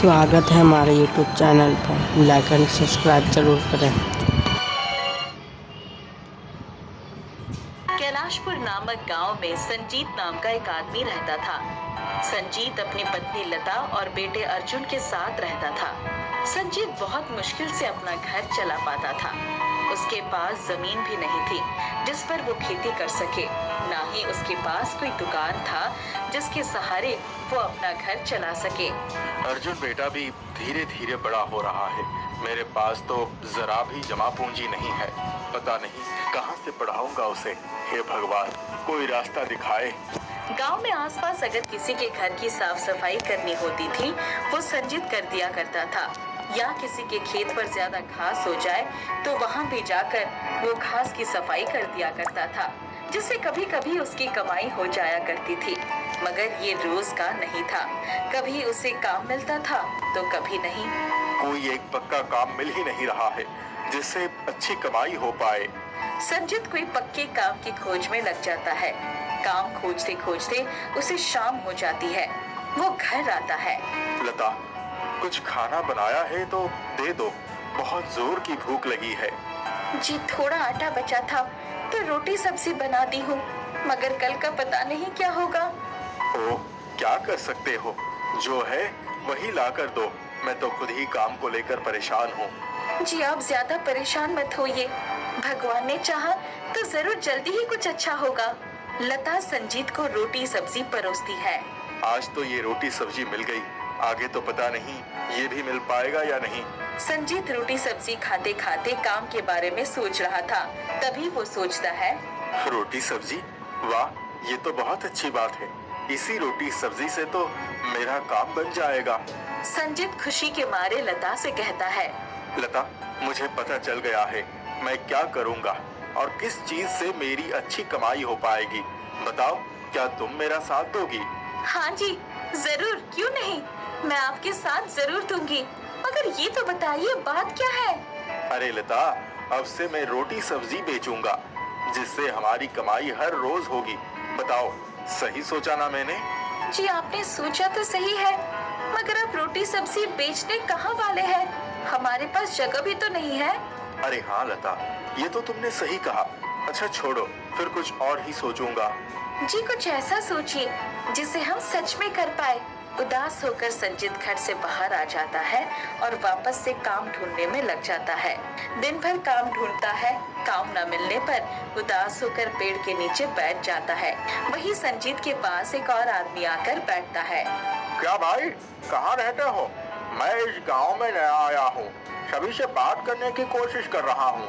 स्वागत है हमारे यूट्यूब चैनल पर। लाइक एंड सब्सक्राइब जरूर करें। कैलाशपुर नामक गांव में संजीत नाम का एक आदमी रहता था। संजीत अपनी पत्नी लता और बेटे अर्जुन के साथ रहता था। संजीत बहुत मुश्किल से अपना घर चला पाता था। उसके पास जमीन भी नहीं थी जिस पर वो खेती कर सके, ना ही उसके पास कोई दुकान था जिसके सहारे वो अपना घर चला सके। अर्जुन बेटा भी धीरे धीरे बड़ा हो रहा है। मेरे पास तो जरा भी जमा पूंजी नहीं है। पता नहीं कहां से पढ़ाऊंगा उसे। हे भगवान, कोई रास्ता दिखाए। गांव में आसपास अगर किसी के घर की साफ सफाई करनी होती थी वो संजीत कर दिया करता था, या किसी के खेत पर ज्यादा घास हो जाए तो वहां भी जाकर वो घास की सफाई कर दिया करता था, जिससे कभी कभी उसकी कमाई हो जाया करती थी। मगर ये रोज का नहीं था। कभी उसे काम मिलता था तो कभी नहीं। कोई एक पक्का काम मिल ही नहीं रहा है जिससे अच्छी कमाई हो पाए। संजीत कोई पक्के काम की खोज में लग जाता है। काम खोजते खोजते उसे शाम हो जाती है। वो घर आता है। लता, कुछ खाना बनाया है तो दे दो, बहुत जोर की भूख लगी है। जी थोड़ा आटा बचा था तो रोटी सब्जी बना दी हूँ, मगर कल का पता नहीं क्या होगा। ओ, क्या कर सकते हो? जो है वही ला कर दो। मैं तो खुद ही काम को लेकर परेशान हूँ। जी आप ज्यादा परेशान मत होइए। भगवान ने चाहा तो जरूर जल्दी ही कुछ अच्छा होगा। लता संजीत को रोटी सब्जी परोसती है। आज तो ये रोटी सब्जी मिल गई, आगे तो पता नहीं ये भी मिल पाएगा या नहीं। संजीत रोटी सब्जी खाते खाते काम के बारे में सोच रहा था। तभी वो सोचता है, रोटी सब्जी, वाह, ये तो बहुत अच्छी बात है। इसी रोटी सब्जी से तो मेरा काम बन जाएगा। संजीत खुशी के मारे लता से कहता है, लता, मुझे पता चल गया है मैं क्या करूँगा और किस चीज से मेरी अच्छी कमाई हो पाएगी। बताओ, क्या तुम मेरा साथ दोगी? हाँ जी जरूर, क्यों नहीं, मैं आपके साथ जरूर दूंगी। मगर ये तो बताइए बात क्या है? अरे लता, अब से मैं रोटी सब्जी बेचूंगा जिससे हमारी कमाई हर रोज होगी। बताओ, सही सोचा ना मैंने? जी आपने सोचा तो सही है, मगर आप रोटी सब्जी बेचने कहाँ वाले हैं? हमारे पास जगह भी तो नहीं है। अरे हाँ लता, ये तो तुमने सही कहा। अच्छा छोड़ो, फिर कुछ और ही सोचूंगा। जी कुछ ऐसा सोचिए जिसे हम सच में कर पाए। उदास होकर संजीत घर से बाहर आ जाता है और वापस से काम ढूंढने में लग जाता है। दिन भर काम ढूंढता है। काम न मिलने पर उदास होकर पेड़ के नीचे बैठ जाता है। वही संजीत के पास एक और आदमी आकर बैठता है। क्या भाई, कहाँ रहते हो? मैं इस गांव में नया आया हूँ, सभी से बात करने की कोशिश कर रहा हूँ।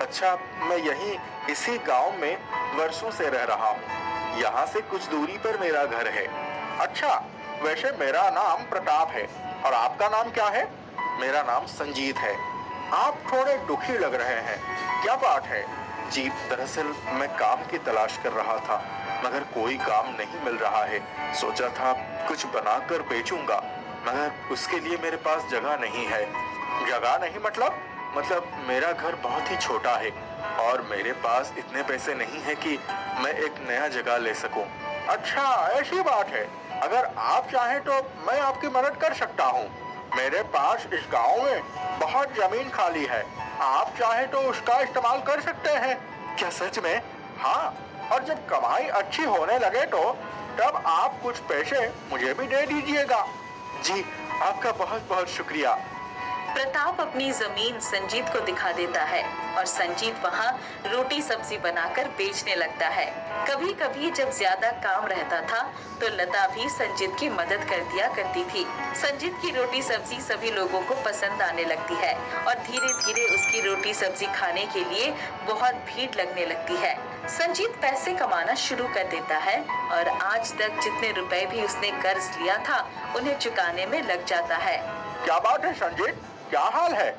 अच्छा, मैं यहीं इसी गांव में वर्षों से रह रहा हूँ। यहाँ से कुछ दूरी पर मेरा घर है। अच्छा, वैसे मेरा नाम प्रताप है और आपका नाम क्या है? मेरा नाम संजीत है। आप थोड़े दुखी लग रहे हैं, क्या बात है? जी दरअसल मैं काम की तलाश कर रहा था, मगर कोई काम नहीं मिल रहा है। सोचा था कुछ बनाकर बेचूंगा, मगर उसके लिए मेरे पास जगह नहीं है। जगह नहीं मतलब मेरा घर बहुत ही छोटा है और मेरे पास इतने पैसे नहीं है कि मैं एक नया जगह ले सकूं। अच्छा, ऐसी बात है। अगर आप चाहें तो मैं आपकी मदद कर सकता हूँ। मेरे पास इस गांव में बहुत जमीन खाली है, आप चाहें तो उसका इस्तेमाल कर सकते हैं। क्या सच में? हाँ, और जब कमाई अच्छी होने लगे तो तब आप कुछ पैसे मुझे भी दे दीजिएगा। जी, आपका बहुत बहुत शुक्रिया। प्रताप अपनी जमीन संजीत को दिखा देता है और संजीत वहाँ रोटी सब्जी बनाकर बेचने लगता है। कभी कभी जब ज्यादा काम रहता था तो लता भी संजीत की मदद कर दिया करती थी। संजीत की रोटी सब्जी सभी लोगों को पसंद आने लगती है और धीरे धीरे उसकी रोटी सब्जी खाने के लिए बहुत भीड़ लगने लगती है। संजीत पैसे कमाना शुरू कर देता है और आज तक जितने रुपए भी उसने कर्ज लिया था उन्हें चुकाने में लग जाता है। क्या बात है संजीत, क्या हाल है?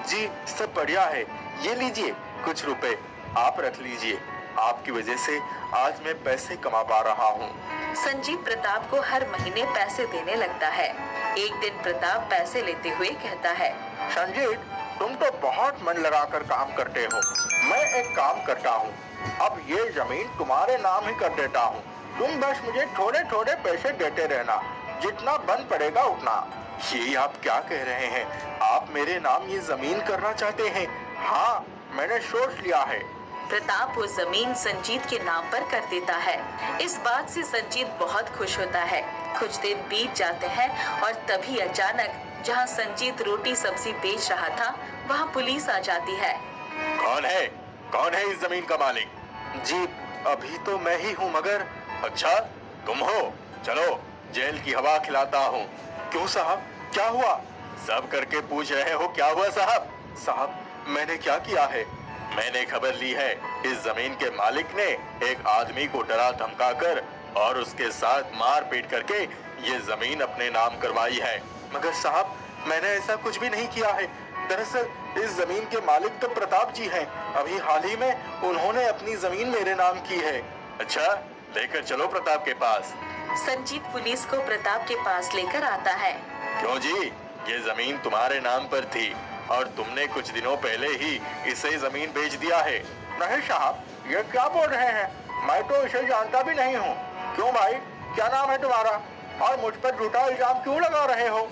जी सब बढ़िया है। ये लीजिए कुछ रुपए, आप रख लीजिए। आपकी वजह से आज मैं पैसे कमा पा रहा हूँ। संजीत प्रताप को हर महीने पैसे देने लगता है। एक दिन प्रताप पैसे लेते हुए कहता है, संजीत, तुम तो बहुत मन लगाकर काम करते हो। मैं एक काम करता हूँ, अब ये जमीन तुम्हारे नाम ही कर देता हूँ। तुम बस मुझे थोड़े थोड़े पैसे देते रहना। जितना बन पड़ेगा उतना। ये आप क्या कह रहे हैं? आप मेरे नाम ये जमीन करना चाहते हैं? हाँ, मैंने सोच लिया है। प्रताप वो जमीन संजीत के नाम पर कर देता है। इस बात से संजीत बहुत खुश होता है। कुछ दिन बीत जाते हैं और तभी अचानक जहां संजीत रोटी सब्जी बेच रहा था वहां पुलिस आ जाती है। कौन है? कौन है इस जमीन का मालिक? जी, अभी तो मैं ही हूँ मगर। अच्छा, तुम हो? चलो जेल की हवा खिलाता हूँ। क्यों साहब, क्या हुआ? सब करके पूछ रहे हो क्या हुआ साहब? साहब, मैंने क्या किया है? मैंने खबर ली है इस जमीन के मालिक ने एक आदमी को डरा धमकाकर और उसके साथ मार पीट करके ये जमीन अपने नाम करवाई है। मगर साहब, मैंने ऐसा कुछ भी नहीं किया है। दरअसल इस जमीन के मालिक तो प्रताप जी हैं। अभी हाल ही में उन्होंने अपनी जमीन मेरे नाम की है। अच्छा, लेकर चलो प्रताप के पास। संजीत पुलिस को प्रताप के पास लेकर आता है। क्यों जी, ये जमीन तुम्हारे नाम पर थी और तुमने कुछ दिनों पहले ही इसे जमीन बेच दिया है। नहीं साहब, ये क्या बोल रहे हैं? मैं तो इसे जानता भी नहीं हूँ। क्यों भाई, क्या नाम है तुम्हारा और मुझ पर झूठा इल्जाम क्यों लगा रहे हो?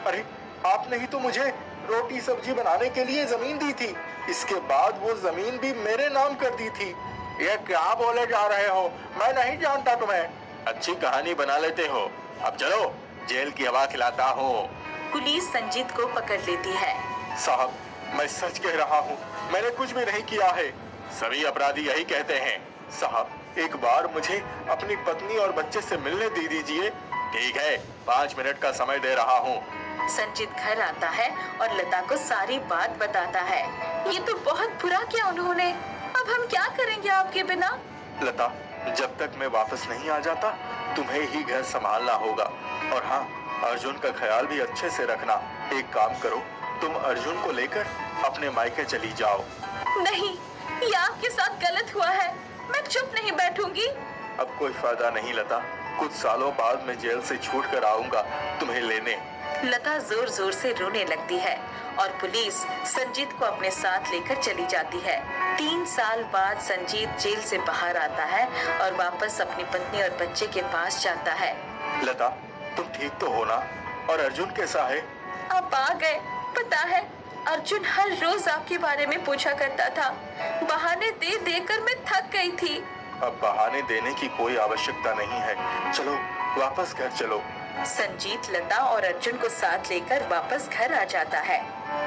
अरे, आपने ही तो मुझे रोटी सब्जी बनाने के लिए जमीन दी थी। इसके बाद वो जमीन भी मेरे नाम कर दी थी। ये क्या बोले जा रहे हो? मैं नहीं जानता तुम्हें। अच्छी कहानी बना लेते हो। अब चलो, जेल की हवा खिलाता हूँ। पुलिस संजीत को पकड़ लेती है। साहब, मैं सच कह रहा हूँ, मैंने कुछ भी नहीं किया है। सभी अपराधी यही कहते हैं। साहब, एक बार मुझे अपनी पत्नी और बच्चे से मिलने दे दीजिए। ठीक है, 5 मिनट का समय दे रहा हूँ। संजीत घर आता है और लता को सारी बात बताता है। ये तो बहुत बुरा किया उन्होंने। अब हम क्या करेंगे आपके बिना? लता, जब तक मैं वापस नहीं आ जाता तुम्हें ही घर संभालना होगा। और हाँ, अर्जुन का ख्याल भी अच्छे से रखना। एक काम करो, तुम अर्जुन को लेकर अपने मायके चली जाओ। नहीं, ये आपके साथ गलत हुआ है। मैं चुप नहीं बैठूंगी। अब कोई फायदा नहीं लता, कुछ सालों बाद मैं जेल से छूट कर आऊंगा तुम्हें लेने। लता जोर जोर से रोने लगती है और पुलिस संजीत को अपने साथ लेकर चली जाती है। 3 साल बाद संजीत जेल से बाहर आता है और वापस अपनी पत्नी और बच्चे के पास जाता है। लता, तुम ठीक तो हो ना? और अर्जुन कैसा है? आप आ गए। पता है, अर्जुन हर रोज आपके बारे में पूछा करता था। बहाने दे देकर मैं थक गई थी। अब बहाने देने की कोई आवश्यकता नहीं है। चलो वापस घर चलो। संजीत लता और अर्जुन को साथ लेकर वापस घर आ जाता है।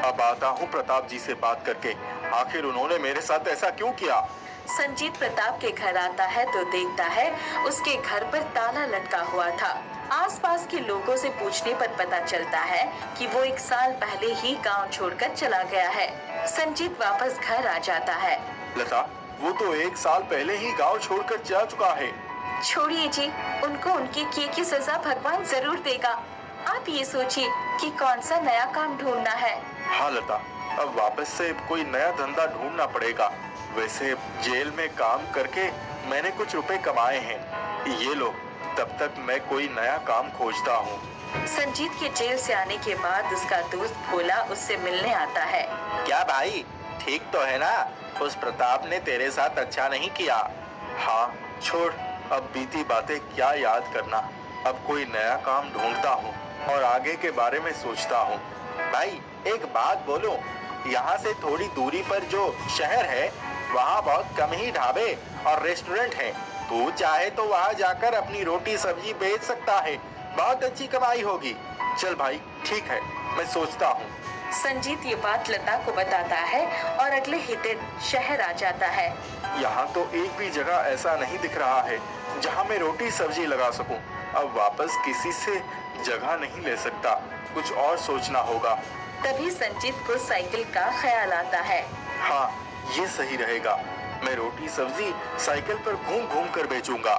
अब आता हूँ प्रताप जी से बात करके, आखिर उन्होंने मेरे साथ ऐसा क्यों किया। संजीत प्रताप के घर आता है तो देखता है उसके घर पर ताला लटका हुआ था। आसपास के लोगों से पूछने पर पता चलता है कि वो 1 साल पहले ही गांव छोड़कर चला गया है। संजीत वापस घर आ जाता है। लता, वो तो 1 साल पहले ही गांव छोड़कर जा चुका है। छोड़िए जी, उनको उनके किए की सजा भगवान जरूर देगा। आप ये सोचिए कि कौन सा नया काम ढूंढना है। हाँ लता, अब वापस से कोई नया धंधा ढूंढना पड़ेगा। वैसे जेल में काम करके मैंने कुछ रुपए कमाए हैं। ये लो, तब तक मैं कोई नया काम खोजता हूँ। संजीत के जेल से आने के बाद उसका दोस्त भोला उससे मिलने आता है। क्या भाई, ठीक तो है ना? उस प्रताप ने तेरे साथ अच्छा नहीं किया। हाँ, छोड़, अब बीती बातें क्या याद करना। अब कोई नया काम ढूंढता हूँ और आगे के बारे में सोचता हूँ। भाई, एक बात बोलूं, यहाँ से थोड़ी दूरी पर जो शहर है वहाँ बहुत कम ही ढाबे और रेस्टोरेंट हैं। तू चाहे तो वहाँ जाकर अपनी रोटी सब्जी बेच सकता है, बहुत अच्छी कमाई होगी। चल भाई, ठीक है, मैं सोचता हूँ। संजीत ये बात लता को बताता है और अगले ही दिन शहर आ जाता है। यहाँ तो एक भी जगह ऐसा नहीं दिख रहा है जहाँ मैं रोटी सब्जी लगा सकूं। अब वापस किसी से जगह नहीं ले सकता, कुछ और सोचना होगा। तभी संजीत को साइकिल का ख्याल आता है। हाँ, ये सही रहेगा। मैं रोटी सब्जी साइकिल पर घूम घूम कर बेचूंगा।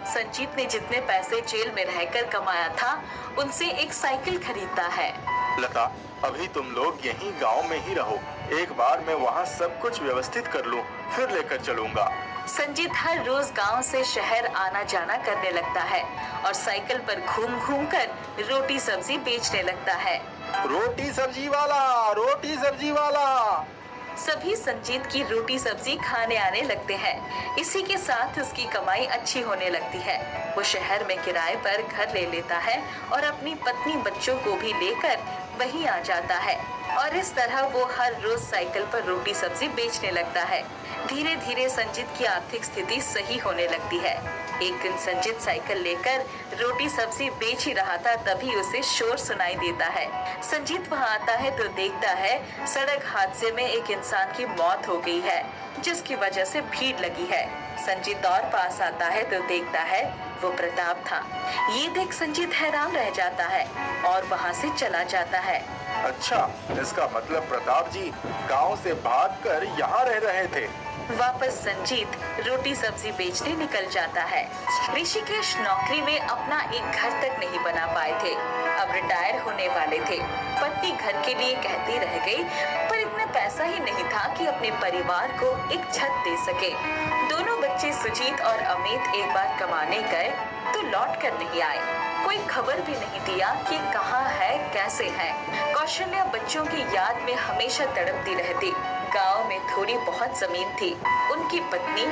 संजीत ने जितने पैसे जेल में रहकर कमाया था उनसे एक साइकिल खरीदता है। लता, अभी तुम लोग यहीं गांव में ही रहो। एक बार मैं वहाँ सब कुछ व्यवस्थित कर लूँ, फिर लेकर चलूंगा। संजीत हर रोज गांव से शहर आना जाना करने लगता है और साइकिल पर घूम घूम कर रोटी सब्जी बेचने लगता है। रोटी सब्जी वाला, रोटी सब्जी वाला। सभी संजीत की रोटी सब्जी खाने आने लगते हैं। इसी के साथ उसकी कमाई अच्छी होने लगती है। वो शहर में किराए पर घर ले लेता है और अपनी पत्नी बच्चों को भी लेकर वहीं आ जाता है और इस तरह वो हर रोज साइकिल पर रोटी सब्जी बेचने लगता है। धीरे धीरे संजीत की आर्थिक स्थिति सही होने लगती है। एक दिन संजीत साइकिल लेकर रोटी सब्जी बेच ही रहा था, तभी उसे शोर सुनाई देता है। संजीत वहां आता है तो देखता है सड़क हादसे में एक इंसान की मौत हो गई है, जिसकी वजह से भीड़ लगी है। संजीत और पास आता है तो देखता है वो प्रताप था। ये देख संजीत हैरान रह जाता है और वहाँ से चला जाता है। अच्छा, इसका मतलब प्रताप जी गांव से भागकर यहाँ रह रहे थे। वापस संजीत रोटी सब्जी बेचने निकल जाता है। ऋषिकेश नौकरी में अपना एक घर तक नहीं बना पाए थे, अब रिटायर होने वाले थे। पत्नी घर के लिए कहती रह गई, पर इतना पैसा ही नहीं था कि अपने परिवार को एक छत दे सके। दोनों बच्चे सुजीत और अमित एक बार कमाने गए तो लौट कर नहीं आए। कोई खबर भी नहीं दिया कि कहाँ है, कैसे है। कौशल्या बच्चों की याद में हमेशा तड़पती रहती। गांव में थोड़ी बहुत जमीन थी। उनकी पत्नी,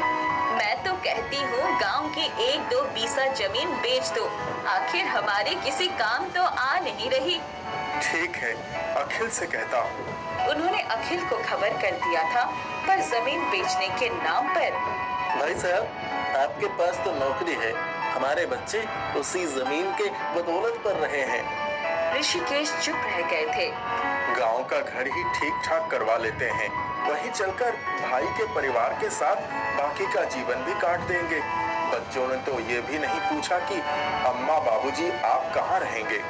मैं तो कहती हूँ गांव की 1-2 बीसा जमीन बेच दो, आखिर हमारे किसी काम तो आ नहीं रही। ठीक है, अखिल से कहता हूँ। उन्होंने अखिल को खबर कर दिया था, पर जमीन बेचने के नाम पर। भाई साहब, आपके पास तो नौकरी है, हमारे बच्चे उसी जमीन के बदौलत पर रहे हैं। ऋषिकेश चुप रह गए थे। गांव का घर ही ठीक ठाक करवा लेते हैं, वहीं चलकर भाई के परिवार के साथ बाकी का जीवन भी काट देंगे। बच्चों ने तो ये भी नहीं पूछा कि अम्मा बाबूजी आप कहाँ रहेंगे।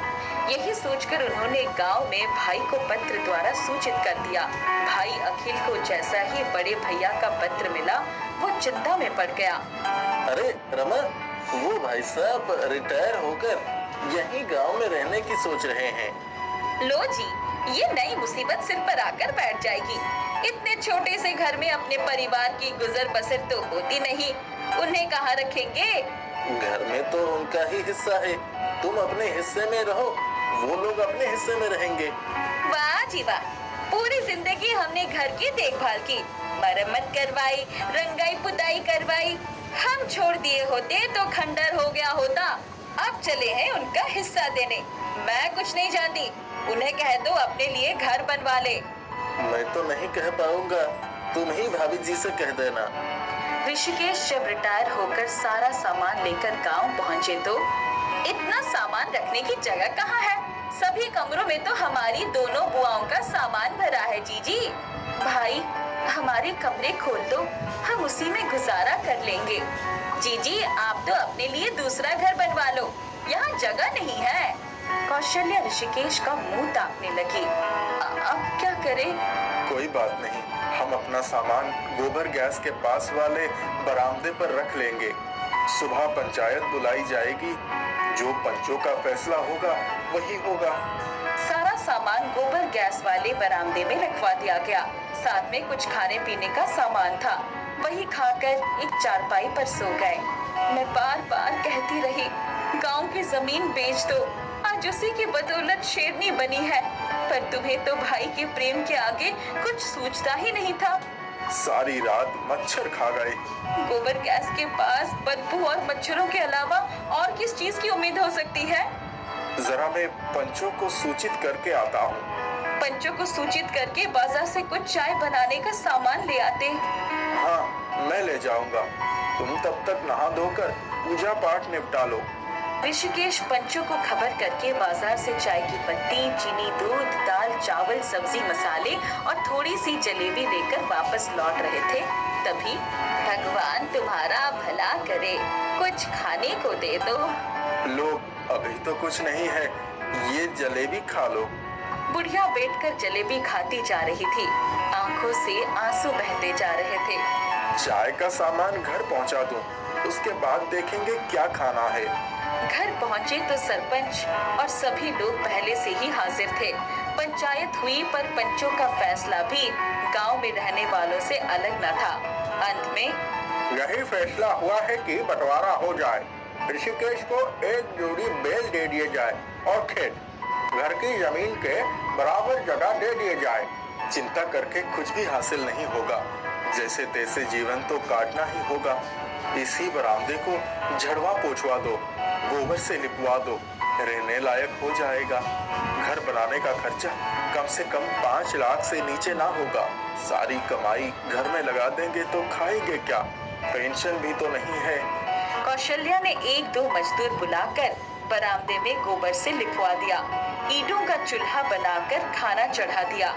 यही सोचकर उन्होंने गांव में भाई को पत्र द्वारा सूचित कर दिया। भाई अखिल को जैसा ही बड़े भैया का पत्र मिला, वो चिंता में पड़ गया। अरे रमा, वो भाई साहब रिटायर होकर यहीं गांव में रहने की सोच रहे हैं। लो जी, ये नई मुसीबत सिर पर आकर बैठ जाएगी। इतने छोटे से घर में अपने परिवार की गुजर बसर तो होती नहीं, उन्हें कहाँ रखेंगे। घर में तो उनका ही हिस्सा है, तुम अपने हिस्से में रहो, वो लोग अपने हिस्से में रहेंगे। वाह जी वाह, पूरी जिंदगी हमने घर की देखभाल की, मरम्मत करवाई, रंगाई पुताई करवाई। हम छोड़ दिए होते तो खंडर हो गया होता। अब चले हैं उनका हिस्सा देने। मैं कुछ नहीं जानती, उन्हें कह दो अपने लिए घर बनवा ले। मैं तो नहीं कह पाऊंगा, तुम ही भाभी जी से कह देना। ऋषिकेश जब रिटायर होकर सारा सामान लेकर गांव पहुंचे तो इतना सामान रखने की जगह कहाँ है। सभी कमरों में तो हमारी दोनों बुआओं का सामान भरा है। जीजी, भाई हमारे कमरे खोल दो, हम उसी में गुजारा कर लेंगे। जीजी, आप तो अपने लिए दूसरा घर बनवा लो, यहाँ जगह नहीं है। कौशल्या ऋषिकेश का मुंह ताकने लगी। अब क्या करें? कोई बात नहीं, हम अपना सामान गोबर गैस के पास वाले बरामदे पर रख लेंगे। सुबह पंचायत बुलाई जाएगी, जो पंचों का फैसला होगा वही होगा। सारा सामान गोबर गैस वाले बरामदे में रखवा दिया गया। साथ में कुछ खाने पीने का सामान था, वही खाकर एक चारपाई पर सो गए। मैं बार बार कहती रही, गांव की जमीन बेच दो, आज उसी की बदौलत शेरनी बनी है, पर तुम्हें तो भाई के प्रेम के आगे कुछ सूझता ही नहीं था। सारी रात मच्छर खा गए। गोबर गैस के पास बदबू और मच्छरों के अलावा और किस चीज की उम्मीद हो सकती है? जरा मैं पंचों को सूचित करके आता हूँ। पंचों को सूचित करके बाजार से कुछ चाय बनाने का सामान ले आते। हाँ, मैं ले जाऊंगा। तुम तब तक नहा धोकर पूजा पाठ निपटा लो। ऋषिकेश पंचों को खबर करके बाजार से चाय की पत्ती, चीनी, दूध, दाल, चावल, सब्जी, मसाले और थोड़ी सी जलेबी लेकर वापस लौट रहे थे। तभी भगवान तुम्हारा भला करे, कुछ खाने को दे दो। लो, अभी तो कुछ नहीं है, ये जलेबी खा लो। बुढ़िया बैठकर जलेबी खाती जा रही थी, आंखों से आंसू बहते जा रहे थे। चाय का सामान घर पहुंचा दूं, उसके बाद देखेंगे क्या खाना है। घर पहुंचे तो सरपंच और सभी लोग पहले से ही हाजिर थे। पंचायत हुई, पर पंचों का फैसला भी गांव में रहने वालों से अलग न था। अंत में यही फैसला हुआ है कि बंटवारा हो जाए। ऋषिकेश को एक जोड़ी बैल दे दिए जाए और खेत, घर की जमीन के बराबर जगह दे दिए जाए। चिंता करके कुछ भी हासिल नहीं होगा। जैसे तैसे जीवन तो काटना ही होगा। इसी बरामदे को झड़वा पोछवा दो, गोबर से लिपवा दो, रहने लायक हो जाएगा। घर बनाने का खर्चा कम से कम 5 लाख से नीचे ना होगा। सारी कमाई घर में लगा देंगे तो खाएंगे क्या? पेंशन भी तो नहीं है। कौशल्या ने 1-2 मजदूर बुलाकर बरामदे में गोबर से लिपवा दिया। ईंटों का चूल्हा बनाकर खाना चढ़ा दिया।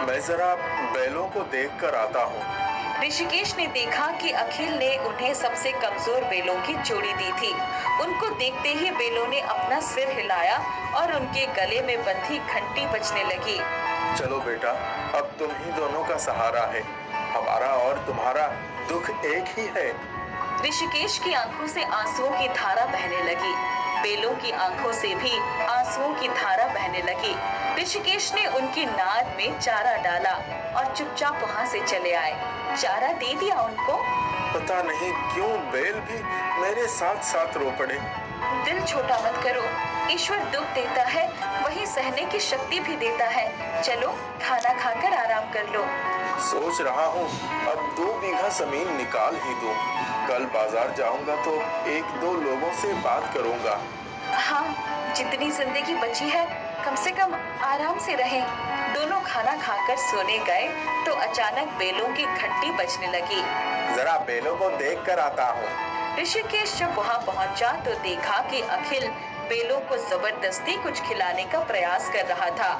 मैं जरा बैलों को देख कर आता हूँ। ऋषिकेश ने देखा कि अखिल ने उन्हें सबसे कमजोर बेलों की जोड़ी दी थी। उनको देखते ही बेलों ने अपना सिर हिलाया और उनके गले में बंधी घंटी बजने लगी। चलो बेटा, अब तुम ही दोनों का सहारा है। हमारा और तुम्हारा दुख एक ही है। ऋषिकेश की आंखों से आंसुओं की धारा बहने लगी। बेलों की आंखों से भी आंसुओं की धारा बहने लगी। ऋषिकेश ने उनकी नाद में चारा डाला और चुपचाप वहाँ से चले आए। चारा दे दिया उनको। पता नहीं क्यों बैल भी मेरे साथ साथ रो पड़े। दिल छोटा मत करो। ईश्वर दुख देता है, वही सहने की शक्ति भी देता है। चलो खाना खाकर आराम कर लो। सोच रहा हूँ अब 2 बीघा जमीन निकाल ही दूं। कल बाजार जाऊंगा तो 1-2 लोगों से बात करूंगा। हाँ, जितनी जिंदगी बची है कम से कम आराम से रहें। दोनों खाना खाकर सोने गए तो अचानक बेलों की घंटी बजने लगी। जरा बेलों को देख कर आता हूँ। ऋषिकेश जब वहाँ पहुँचा तो देखा कि अखिल बेलों को जबरदस्ती कुछ खिलाने का प्रयास कर रहा था।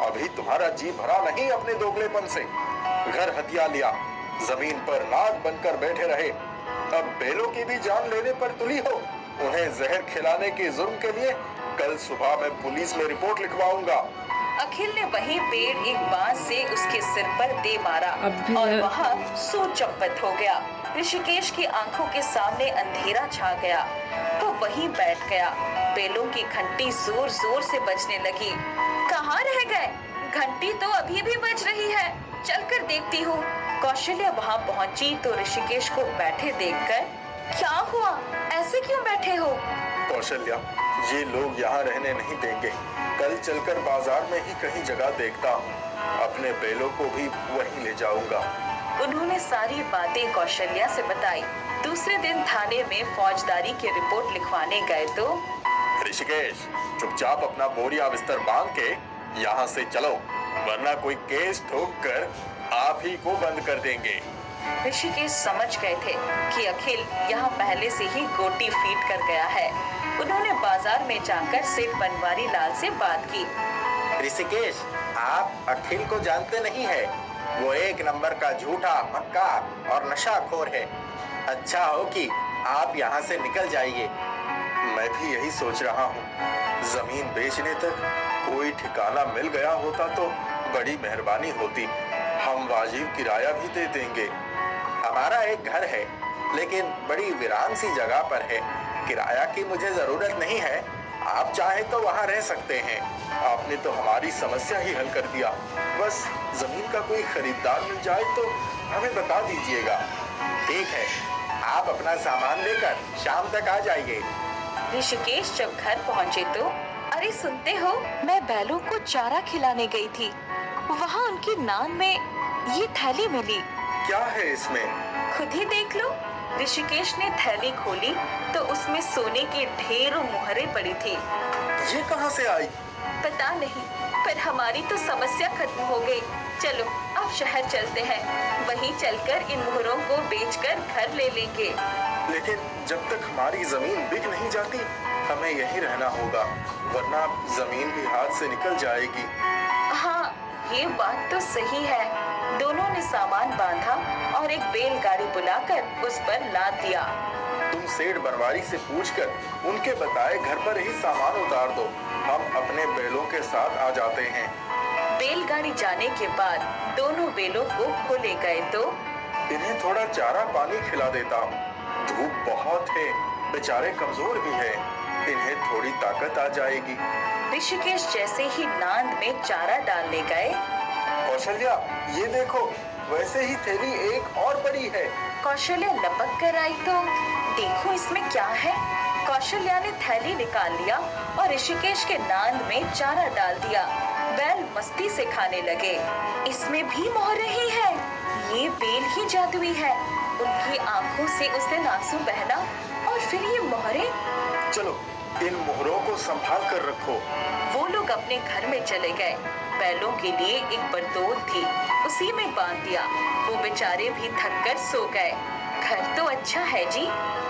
अभी तुम्हारा जी भरा नहीं अपने दोगलेपन से। घर हथिया लिया, जमीन पर नाग बनकर बैठे रहे। अब बेलों की भी जान लेने पर तुली हो। उन्हें जहर खिलाने के जुर्म के लिए कल सुबह मैं पुलिस में रिपोर्ट लिखवाऊंगा। अखिल ने वही पेड़ एक बांस से उसके सिर पर दे मारा और वहाँ सो चप्पत हो गया। ऋषिकेश की आंखों के सामने अंधेरा छा गया। वो वहीं बैठ गया। बेलों की घंटी जोर जोर से बजने लगी। कहाँ रह गए? घंटी तो अभी भी बज रही है, चलकर देखती हूँ। कौशल्या वहाँ पहुँची तो ऋषिकेश को बैठे देखकर, क्या हुआ? ऐसे क्यों बैठे हो? कौशल्या, ये लोग यहाँ रहने नहीं देंगे। कल चलकर बाजार में ही कहीं जगह देखता हूँ। अपने बैलों को भी वहीं ले जाऊंगा। उन्होंने सारी बातें कौशल्या से बताई। दूसरे दिन थाने में फौजदारी की रिपोर्ट लिखवाने गए तो ऋषिकेश, चुपचाप अपना बोरिया बिस्तर बांध के यहाँ से चलो, वरना कोई केस ठोक कर आप ही को बंद कर देंगे। ऋषिकेश समझ गए थे कि अखिल यहाँ पहले से ही गोटी फीट कर गया है। उन्होंने बाजार में जाकर सेठ बनवारी लाल से बात की। ऋषिकेश, आप अखिल को जानते नहीं है। वो 1 नंबर का झूठा, मक्कार और नशाखोर है। अच्छा हो कि आप यहाँ से निकल जाइए। मैं भी यही सोच रहा हूँ। जमीन बेचने तक कोई ठिकाना मिल गया होता तो बड़ी मेहरबानी होती। हम वाजिब किराया भी दे देंगे। हमारा एक घर है, लेकिन बड़ी वीरान सी जगह पर है। किराया की मुझे जरूरत नहीं है। आप चाहे तो वहाँ रह सकते हैं। आपने तो हमारी समस्या ही हल कर दिया। बस जमीन का कोई खरीदार मिल जाए तो हमें बता दीजिएगा। ठीक है, आप अपना सामान लेकर शाम तक आ जाइए। ऋषिकेश जब घर पहुँचे तो, अरे सुनते हो, मैं बैलों को चारा खिलाने गई थी। वहाँ उनकी नान में ये थैली मिली। क्या है इसमें? खुद ही देख लो। ऋषिकेश ने थैली खोली तो उसमें सोने की ढेरों मुहरें पड़ी थी। ये कहाँ से आई? पता नहीं, पर हमारी तो समस्या खत्म हो गई। चलो अब शहर चलते हैं। वहीं चलकर इन मुहरों को बेचकर घर ले लेंगे। लेकिन जब तक हमारी जमीन बिक नहीं जाती, हमें यहीं रहना होगा, वरना जमीन भी हाथ से निकल जाएगी। हाँ, ये बात तो सही है। दोनों ने सामान बांधा और एक बैलगाड़ी बुलाकर उस पर लाद दिया। तुम सेठ बनवारी से पूछकर उनके बताए घर पर ही सामान उतार दो। हम अपने बैलों के साथ आ जाते हैं। बैलगाड़ी जाने के बाद दोनों बैलों को खोले गए तो इन्हें थोड़ा चारा पानी खिला देता हूँ। धूप बहुत है, बेचारे कमजोर भी हैं। इन्हें थोड़ी ताकत आ जाएगी। ऋषिकेश जैसे ही नांद में चारा डालने गए, कौशल्या, ये देखो, वैसे ही थैली एक और पड़ी है। कौशल्या लपक कर आई तो देखो इसमें क्या है। कौशल्या ने थैली निकाल लिया और ऋषिकेश के नांद में चारा डाल दिया। बैल मस्ती से खाने लगे। इसमें भी मोहरें ही है, ये बेल ही जादुई है। उनकी आंखों से उस दिन आंसू बहना और फिर ये मोहरें। चलो इन मोहरों को संभाल कर रखो। वो लोग अपने घर में चले गए। बैलों के लिए एक बरतोल थी, उसी में बांध दिया। वो बेचारे भी थक कर सो गए। घर तो अच्छा है जी।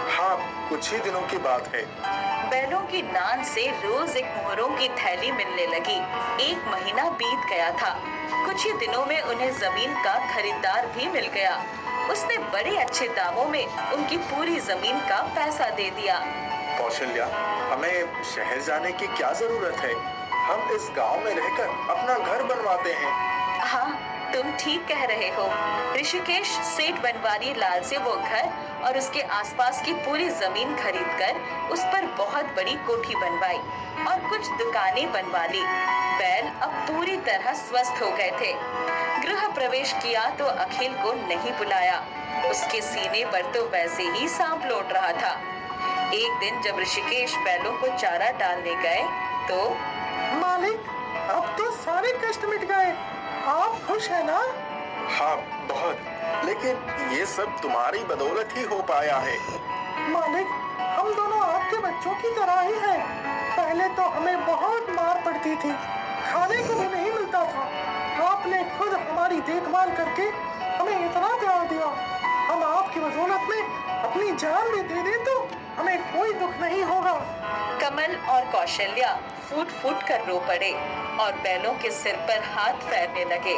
हाँ, कुछ ही दिनों की बात है। बैलों की नान से रोज एक मोहरों की थैली मिलने लगी। 1 महीना बीत गया था। कुछ ही दिनों में उन्हें जमीन का खरीदार भी मिल गया। उसने बड़े अच्छे दामों में उनकी पूरी जमीन का पैसा दे दिया। कौशल्या, हमें शहर जाने की क्या जरूरत है? हम इस गांव में रहकर अपना घर बनवाते हैं। हाँ, तुम ठीक कह रहे हो। ऋषिकेश सेठ बनवारी लाल से वो घर और उसके आसपास की पूरी जमीन खरीदकर उस पर बहुत बड़ी कोठी बनवाई और कुछ दुकानें बनवा ली। बैल अब पूरी तरह स्वस्थ हो गए थे। गृह प्रवेश किया तो अखिल को नहीं बुलाया। उसके सीने पर तो वैसे ही सांप लौट रहा था। एक दिन जब ऋषिकेश बैलों को चारा डालने गए तो मालिक, अब तो सारे कष्ट मिट गए। आप खुश है ना? हाँ, बहुत। लेकिन ये सब तुम्हारी बदौलत ही हो पाया है। मालिक, हम दोनों आपके बच्चों की तरह ही हैं। पहले तो हमें बहुत मार पड़ती थी, खाने को भी नहीं मिलता था। आपने खुद हमारी देखभाल करके हमें इतना प्यार दिया। हम आपकी बदौलत में अपनी जान भी दे दें तो हमें कोई दुख नहीं होगा। कमल और कौशल्या फूट फूट कर रो पड़े और बैलों के सिर पर हाथ फेरने लगे।